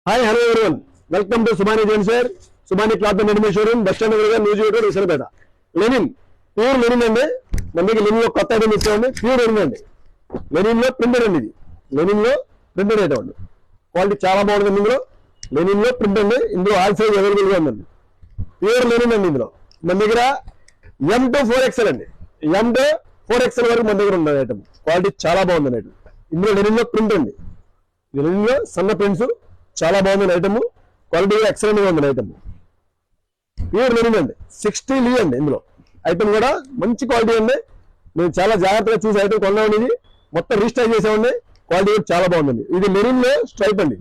Hi hello everyone welcome to Subani gents Subani cloth and readymade showroom bus stand దగ్గర news road Visakhapeta. Linen pure linen అండి. మన దగ్గర linen లో కొత్త ఐటమ్ ఇస్తామండి. ప్యూర్ లెనిన్ అండి. లెనిన్ లో ప్రింటెడ్ అండి. ఇది లెనిన్ లో ప్రింటెడ్ ఐటమ్ అండి. క్వాలిటీ చాలా బాగుంటుంది. ఇందులో లెనిన్ లో ప్రింట్ అండి. ఇందులో ఆల్ సైజ్ అవైలబుల్ గా ఉందండి. ప్యూర్ లెనిన్ అండి. ఇందులో మన దగ్గర M to 4XL అండి. M to 4XL వరకు మన దగ్గర ఉంది ఐటమ్. క్వాలిటీ చాలా బాగుందండి ఐటమ్. ఇందులో లెనిన్ లో ప్రింట్ అండి. లెనిన్ లో సన్న ప్రింట్స్ చాలా బాగుంది ఐటమ్. క్వాలిటీ ఎక్సలెంట్ గా ఉంది ఐటమ్. ప్యూర్ లెనిన్ అండి. 60 లీ అండి. ఇందులో ఐటమ్ కూడా మంచి క్వాలిటీ అండి. మేము చాలా జాగ్రత్తగా చూసి ఐటమ్ కొన్నామండి. ఇది మొత్తం రీస్టాక్ చేసామండి. క్వాలిటీ కూడా చాలా బాగుందండి. ఇది లెనిన్ లో స్ట్రైప్ అండి.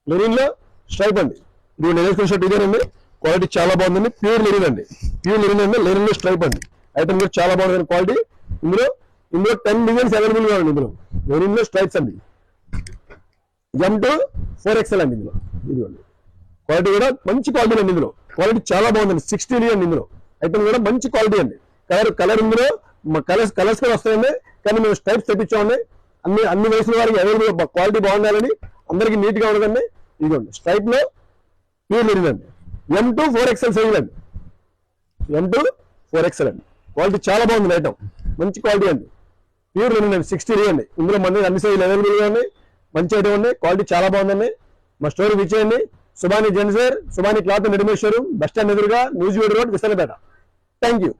లెనిన్ లో స్ట్రైప్ అండి. ఇది లెనిన్ షర్ట్ ఇదేనండి. క్వాలిటీ చాలా బాగుందండి. ప్యూర్ లెనిన్ అండి. ప్యూర్ లెనిన్ అండి. లెనిన్ లో స్ట్రైప్ అండి. ఐటమ్ కూడా చాలా బాగుంది క్వాలిటీ. ఇందులో 10 డిజైన్స్ అవైలబుల్ గా ఉంది. ఇందులో లెనిన్ లో స్ట్రైప్స్ అండి. M to 4XL అండి. ఇందులో ఇదిగోండి క్వాలిటీ కూడా మంచి క్వాలిటీ అండి. ఇందులో క్వాలిటీ చాలా బాగుందండి. 60 అండి. ఇందులో ఐటమ్ కూడా మంచి క్వాలిటీ అండి. కలర్ ఇందులో కలర్స్ కూడా వస్తాయండి. కానీ మేము స్ట్రైప్స్ తెప్పించామండి. అన్ని వయసుల వారికి అవైలబుల్ క్వాలిటీ బాగుండాలని అందరికీ నీట్ గా ఉండదండి. ఇదిగోండి స్ట్రైప్ లో ప్యూర్ లెనిన్ అండి. M to 4XL సైజ్ అండి. M to 4XL అండి. క్వాలిటీ చాలా బాగుంది ఐటమ్. మంచి క్వాలిటీ అండి. ప్యూర్ లెనిన్ అండి. 60 అండి. ఇందులో మన అన్ని సైజులు అవైలబుల్ గా ఉన్నాయి. మంచి ఐటమ్ అండి. క్వాలిటీ చాలా బాగుందండి. మా స్టోర్ విచ్చేయండి. Subani gents Subani cloth and readymade showroom bus stand ఎదురుగా news road Visakhapeta. Thank you.